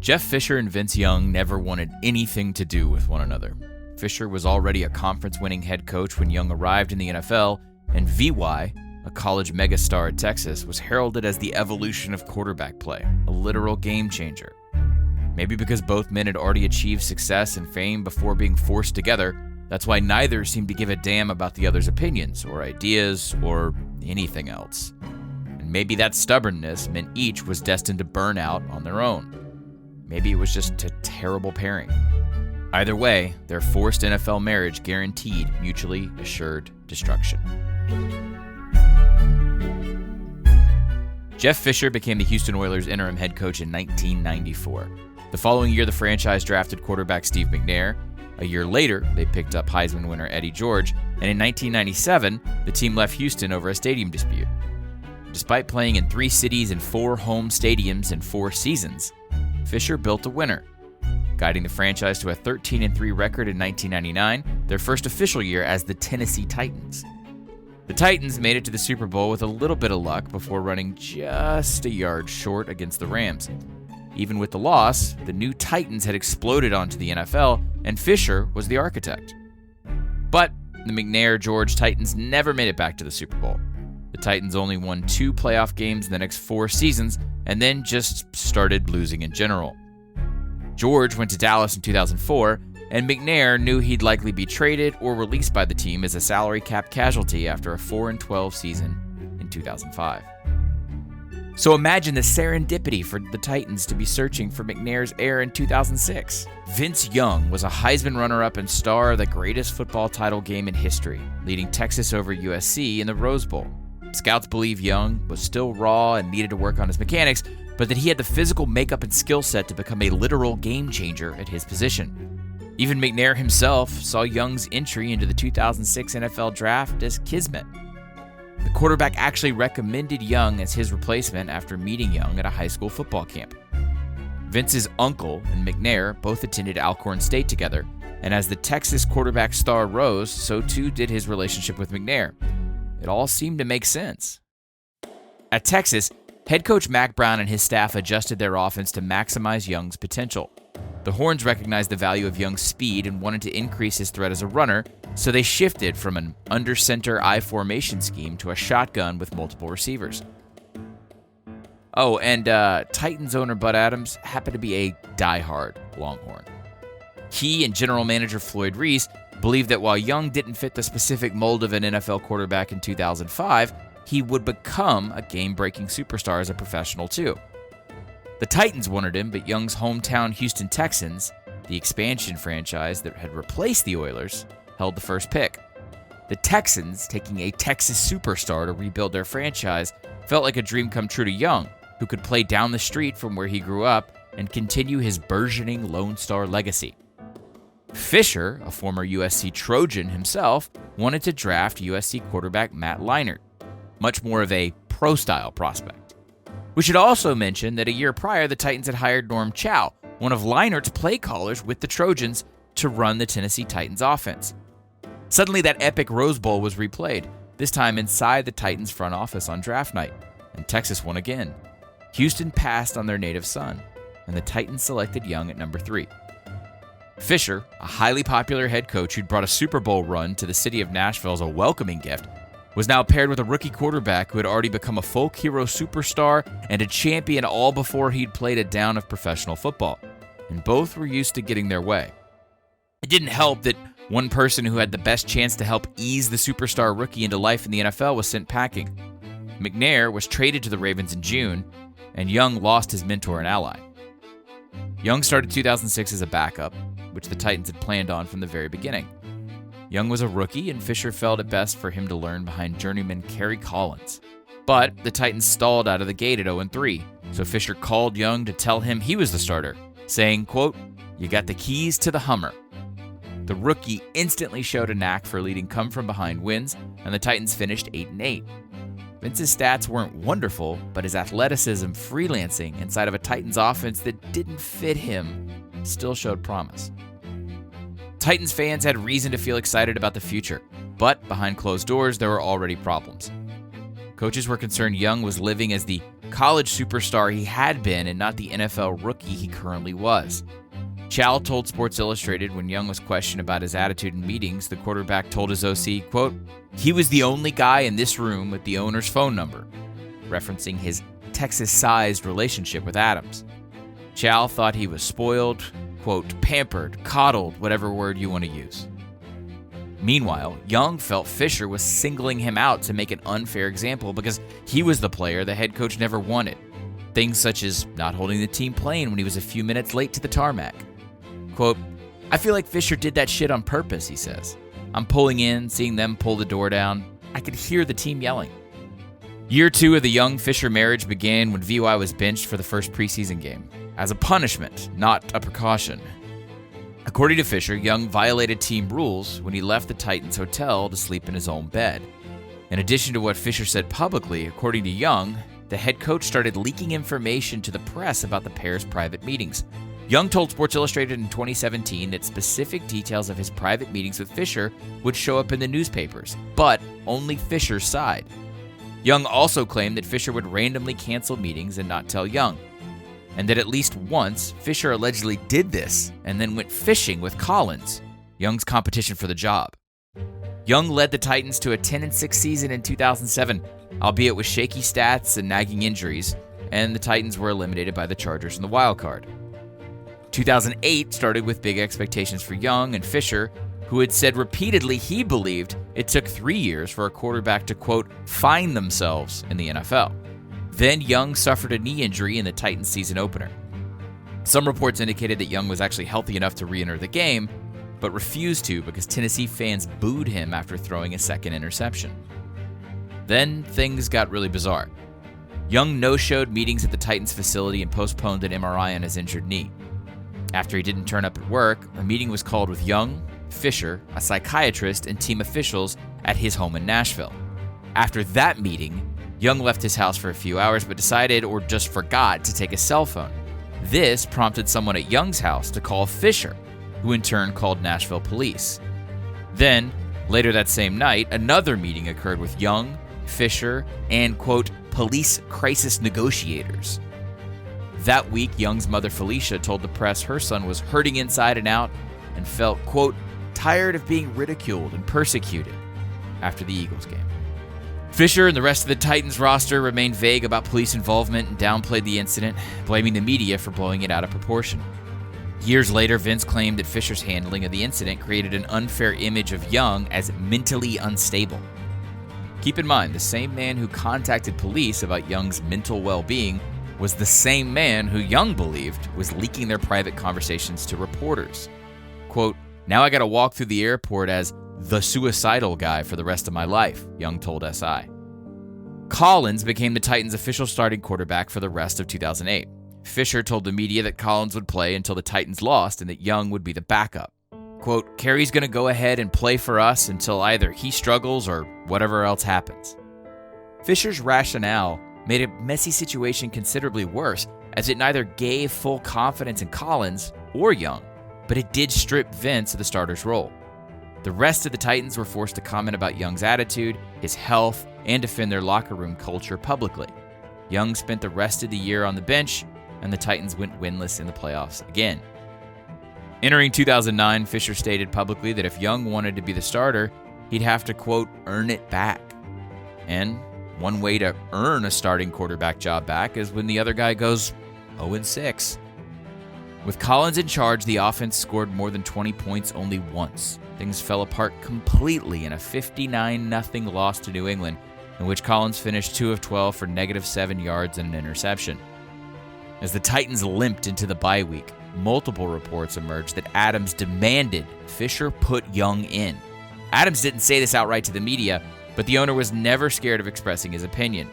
Jeff Fisher and Vince Young never wanted anything to do with one another. Fisher was already a conference-winning head coach when Young arrived in the NFL, and VY, a college megastar at Texas, was heralded as the evolution of quarterback play, a literal game changer. Maybe because both men had already achieved success and fame before being forced together, that's why neither seemed to give a damn about the other's opinions or ideas or anything else. And maybe that stubbornness meant each was destined to burn out on their own. Maybe it was just a terrible pairing. Either way, their forced NFL marriage guaranteed mutually assured destruction. Jeff Fisher became the Houston Oilers' interim head coach in 1994. The following year, the franchise drafted quarterback Steve McNair. A year later, they picked up Heisman winner Eddie George, and in 1997, the team left Houston over a stadium dispute. Despite playing in 3 cities and 4 home stadiums in 4 seasons, Fisher built a winner, guiding the franchise to a 13-3 record in 1999, their first official year as the Tennessee Titans. The Titans made it to the Super Bowl with a little bit of luck before running just a yard short against the Rams. Even with the loss, the new Titans had exploded onto the NFL, and Fisher was the architect. But the McNair-George Titans never made it back to the Super Bowl. The Titans only won 2 playoff games in the next 4 seasons, and then just started losing in general. George went to Dallas in 2004, and McNair knew he'd likely be traded or released by the team as a salary cap casualty after a 4-12 season in 2005. So imagine the serendipity for the Titans to be searching for McNair's heir in 2006. Vince Young was a Heisman runner-up and star of the greatest football title game in history, leading Texas over USC in the Rose Bowl. Scouts believe Young was still raw and needed to work on his mechanics, but that he had the physical makeup and skill set to become a literal game changer at his position. Even McNair himself saw Young's entry into the 2006 NFL Draft as kismet. The quarterback actually recommended Young as his replacement after meeting Young at a high school football camp. Vince's uncle and McNair both attended Alcorn State together, and as the Texas quarterback star rose, so too did his relationship with McNair. It all seemed to make sense. At Texas, head coach Mack Brown and his staff adjusted their offense to maximize Young's potential. The Horns recognized the value of Young's speed and wanted to increase his threat as a runner, so they shifted from an under-center I formation scheme to a shotgun with multiple receivers. Oh, and Titans owner Bud Adams happened to be a diehard Longhorn. He and general manager Floyd Reese believed that while Young didn't fit the specific mold of an NFL quarterback in 2005, he would become a game-breaking superstar as a professional too. The Titans wanted him, but Young's hometown Houston Texans, the expansion franchise that had replaced the Oilers, held the first pick. The Texans, taking a Texas superstar to rebuild their franchise, felt like a dream come true to Young, who could play down the street from where he grew up and continue his burgeoning Lone Star legacy. Fisher, a former USC Trojan himself, wanted to draft USC quarterback Matt Leinart, much more of a pro-style prospect. We should also mention that a year prior, the Titans had hired Norm Chow, one of Leinart's play callers with the Trojans, to run the Tennessee Titans offense. Suddenly, that epic Rose Bowl was replayed, this time inside the Titans front office on draft night, and Texas won again. Houston passed on their native son, and the Titans selected Young at number 3. Fisher, a highly popular head coach who'd brought a Super Bowl run to the city of Nashville as a welcoming gift, was now paired with a rookie quarterback who had already become a folk hero superstar and a champion all before he'd played a down of professional football, and both were used to getting their way. It didn't help that one person who had the best chance to help ease the superstar rookie into life in the NFL was sent packing. McNair was traded to the Ravens in June, and Young lost his mentor and ally. Young started 2006 as a backup, which the Titans had planned on from the very beginning. Young was a rookie, and Fisher felt it best for him to learn behind journeyman Kerry Collins. But the Titans stalled out of the gate at 0-3, so Fisher called Young to tell him he was the starter, saying, quote, "You got the keys to the Hummer." The rookie instantly showed a knack for leading come-from-behind wins, and the Titans finished 8-8. Vince's stats weren't wonderful, but his athleticism freelancing inside of a Titans offense that didn't fit him still showed promise. Titans fans had reason to feel excited about the future, but behind closed doors, there were already problems. Coaches were concerned Young was living as the college superstar he had been and not the NFL rookie he currently was. Chow told Sports Illustrated when Young was questioned about his attitude in meetings, the quarterback told his OC, quote, "He was the only guy in this room with the owner's phone number," referencing his Texas-sized relationship with Adams. Chow thought he was spoiled, quote, pampered, coddled, whatever word you want to use. Meanwhile, Young felt Fisher was singling him out to make an unfair example because he was the player the head coach never wanted. Things such as not holding the team plane when he was a few minutes late to the tarmac. Quote, "I feel like Fisher did that shit on purpose," he says. "I'm pulling in, seeing them pull the door down. I could hear the team yelling." Year 2 of the Young-Fisher marriage began when VY was benched for the first preseason game, as a punishment, not a precaution. According to Fisher, Young violated team rules when he left the Titans hotel to sleep in his own bed. In addition to what Fisher said publicly, according to Young, the head coach started leaking information to the press about the pair's private meetings. Young told Sports Illustrated in 2017 that specific details of his private meetings with Fisher would show up in the newspapers, but only Fisher's side. Young also claimed that Fisher would randomly cancel meetings and not tell Young, and that at least once, Fisher allegedly did this and then went fishing with Collins, Young's competition for the job. Young led the Titans to a 10-6 season in 2007, albeit with shaky stats and nagging injuries, and the Titans were eliminated by the Chargers in the wild card. 2008 started with big expectations for Young and Fisher, who had said repeatedly he believed it took 3 years for a quarterback to, quote, find themselves in the NFL. Then Young suffered a knee injury in the Titans season opener. Some reports indicated that Young was actually healthy enough to re-enter the game, but refused to because Tennessee fans booed him after throwing a second interception. Then things got really bizarre. Young no-showed meetings at the Titans facility and postponed an MRI on his injured knee. After he didn't turn up at work, a meeting was called with Young, Fisher, a psychiatrist, and team officials at his home in Nashville. After that meeting, Young left his house for a few hours but decided or just forgot to take a cell phone. This prompted someone at Young's house to call Fisher, who in turn called Nashville police. Then, later that same night, another meeting occurred with Young, Fisher, and, quote, police crisis negotiators. That week, Young's mother Felicia told the press her son was hurting inside and out and felt, quote, tired of being ridiculed and persecuted after the Eagles game. Fisher and the rest of the Titans roster remained vague about police involvement and downplayed the incident, blaming the media for blowing it out of proportion. Years later, Vince claimed that Fisher's handling of the incident created an unfair image of Young as mentally unstable. Keep in mind, the same man who contacted police about Young's mental well-being was the same man who Young believed was leaking their private conversations to reporters. Quote, "Now I gotta walk through the airport as the suicidal guy for the rest of my life," Young told SI. Collins became the Titans' official starting quarterback for the rest of 2008. Fisher told the media that Collins would play until the Titans lost and that Young would be the backup. Quote, "Kerry's going to go ahead and play for us until either he struggles or whatever else happens." Fisher's rationale made a messy situation considerably worse, as it neither gave full confidence in Collins or Young, but it did strip Vince of the starter's role. The rest of the Titans were forced to comment about Young's attitude, his health, and defend their locker room culture publicly. Young spent the rest of the year on the bench, and the Titans went winless in the playoffs again. Entering 2009, Fisher stated publicly that if Young wanted to be the starter, he'd have to, quote, earn it back. And one way to earn a starting quarterback job back is when the other guy goes 0-6. With Collins in charge, the offense scored more than 20 points only once. Things fell apart completely in a 59-0 loss to New England, in which Collins finished 2 of 12 for -7 yards and an interception. As the Titans limped into the bye week, multiple reports emerged that Adams demanded Fisher put Young in. Adams didn't say this outright to the media, but the owner was never scared of expressing his opinion.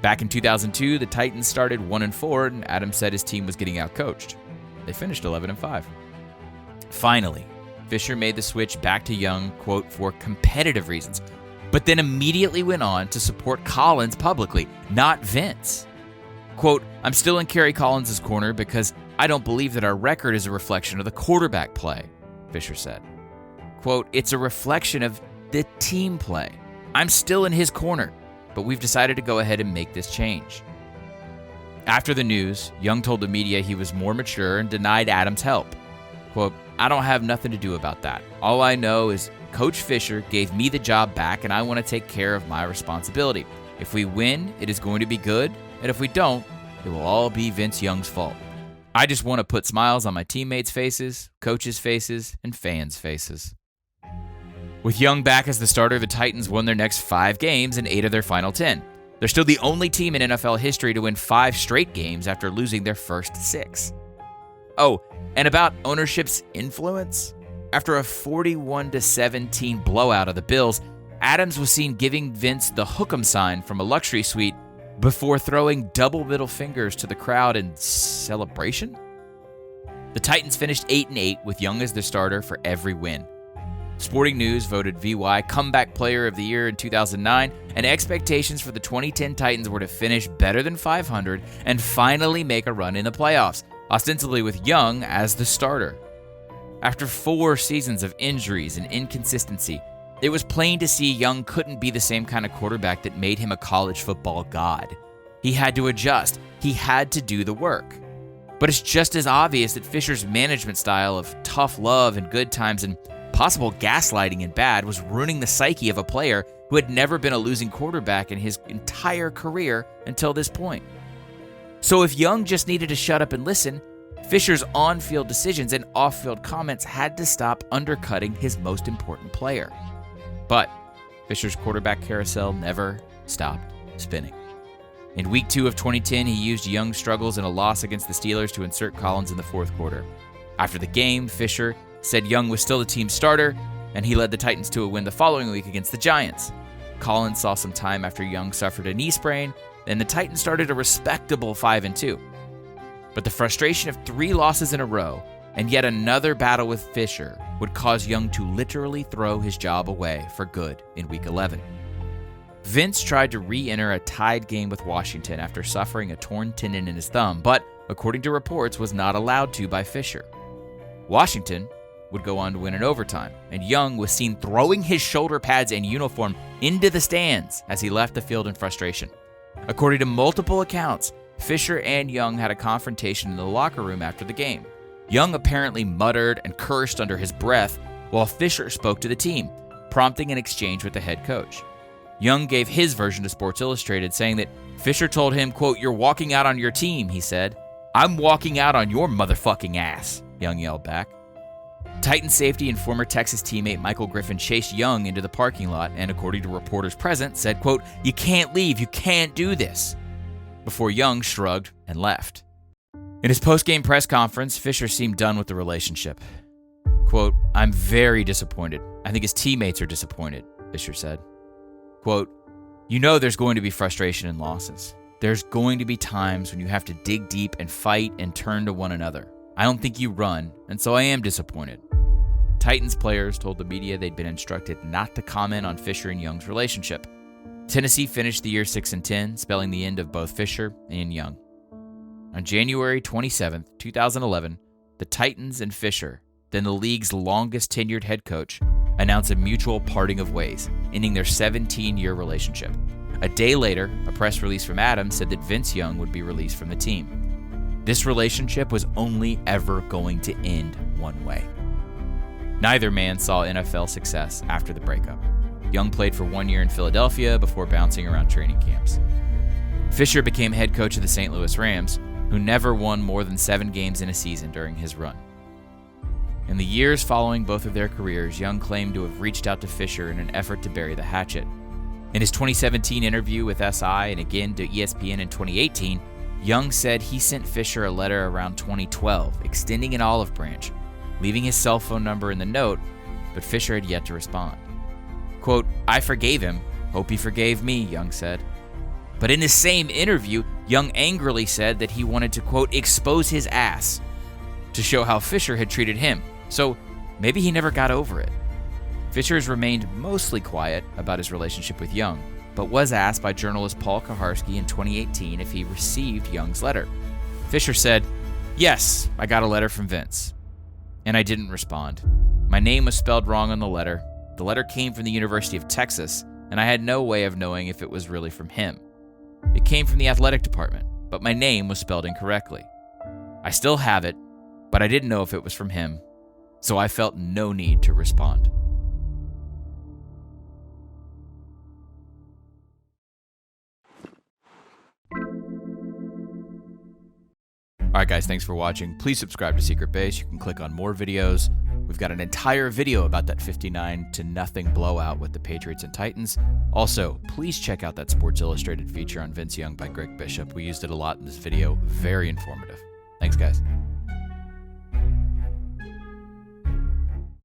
Back in 2002, the Titans started 1-4, and Adams said his team was getting outcoached. They finished 11-5. Finally, Fisher made the switch back to Young, quote, for competitive reasons, but then immediately went on to support Collins publicly, not Vince. Quote, "I'm still in Kerry Collins' corner because I don't believe that our record is a reflection of the quarterback play," Fisher said. Quote, "It's a reflection of the team play. I'm still in his corner, but we've decided to go ahead and make this change." After the news, Young told the media he was more mature and denied Adams' help. Quote, "I don't have nothing to do about that. All I know is Coach Fisher gave me the job back and I want to take care of my responsibility. If we win, it is going to be good, and if we don't, it will all be Vince Young's fault. I just want to put smiles on my teammates' faces, coaches' faces, and fans' faces." With Young back as the starter, the Titans won their next 5 games and 8 of their final 10. They're still the only team in NFL history to win 5 straight games after losing their first 6. Oh, and about ownership's influence? After a 41-17 blowout of the Bills, Adams was seen giving Vince the hook'em sign from a luxury suite before throwing double middle fingers to the crowd in celebration? The Titans finished 8-8 with Young as their starter for every win. Sporting News voted VY Comeback Player of the Year in 2009, and expectations for the 2010 Titans were to finish better than 500 and finally make a run in the playoffs, ostensibly with Young as the starter. After 4 seasons of injuries and inconsistency, it was plain to see Young couldn't be the same kind of quarterback that made him a college football god. He had to adjust. He had to do the work. But it's just as obvious that Fisher's management style of tough love in good times and possible gaslighting in bad was ruining the psyche of a player who had never been a losing quarterback in his entire career until this point. So if Young just needed to shut up and listen, Fisher's on-field decisions and off-field comments had to stop undercutting his most important player. But Fisher's quarterback carousel never stopped spinning. In Week 2 of 2010, he used Young's struggles in a loss against the Steelers to insert Collins in the fourth quarter. After the game, Fisher said Young was still the team's starter, and he led the Titans to a win the following week against the Giants. Collins saw some time after Young suffered a knee sprain, and the Titans started a respectable 5-2. But the frustration of 3 losses in a row and yet another battle with Fisher would cause Young to literally throw his job away for good in Week 11. Vince tried to re-enter a tied game with Washington after suffering a torn tendon in his thumb, but, according to reports, was not allowed to by Fisher. Washington would go on to win in overtime, and Young was seen throwing his shoulder pads and uniform into the stands as he left the field in frustration. According to multiple accounts, Fisher and Young had a confrontation in the locker room after the game. Young apparently muttered and cursed under his breath, while Fisher spoke to the team, prompting an exchange with the head coach. Young gave his version to Sports Illustrated, saying that Fisher told him, quote, "You're walking out on your team," he said. "I'm walking out on your motherfucking ass," Young yelled back. Titan safety and former Texas teammate Michael Griffin chased Young into the parking lot and, according to reporters present, said, quote, "You can't leave, you can't do this," before Young shrugged and left. In his post-game press conference, Fisher seemed done with the relationship. Quote, "I'm very disappointed. I think his teammates are disappointed," Fisher said. Quote, "You know there's going to be frustration and losses. There's going to be times when you have to dig deep and fight and turn to one another. I don't think you run, and so I am disappointed." Titans players told the media they'd been instructed not to comment on Fisher and Young's relationship. Tennessee finished the year 6-10, spelling the end of both Fisher and Young. On January 27, 2011, the Titans and Fisher, then the league's longest-tenured head coach, announced a mutual parting of ways, ending their 17-year relationship. A day later, a press release from Adams said that Vince Young would be released from the team. This relationship was only ever going to end one way. Neither man saw NFL success after the breakup. Young played for 1 year in Philadelphia before bouncing around training camps. Fisher became head coach of the St. Louis Rams, who never won more than 7 games in a season during his run. In the years following both of their careers, Young claimed to have reached out to Fisher in an effort to bury the hatchet. In his 2017 interview with SI and again to ESPN in 2018, Young said he sent Fisher a letter around 2012, extending an olive branch, leaving his cell phone number in the note, but Fisher had yet to respond. Quote, "I forgave him. Hope he forgave me," Young said. But in the same interview, Young angrily said that he wanted to, quote, "expose his ass," to show how Fisher had treated him. So maybe he never got over it. Fisher has remained mostly quiet about his relationship with Young, but was asked by journalist Paul Kaharski in 2018 if he received Young's letter. Fisher said, "Yes, I got a letter from Vince, and I didn't respond. My name was spelled wrong on the letter. The letter came from the University of Texas, and I had no way of knowing if it was really from him. It came from the athletic department. but my name was spelled incorrectly. I still have it, but I didn't know if it was from him, so I felt no need to respond. Alright guys, thanks for watching. Please subscribe to Secret Base. You can click on more videos. We've got an entire video about that 59-0 blowout with the Patriots and Titans. Also, please check out that Sports Illustrated feature on Vince Young by Greg Bishop. We used it a lot in this video. Very informative. Thanks guys.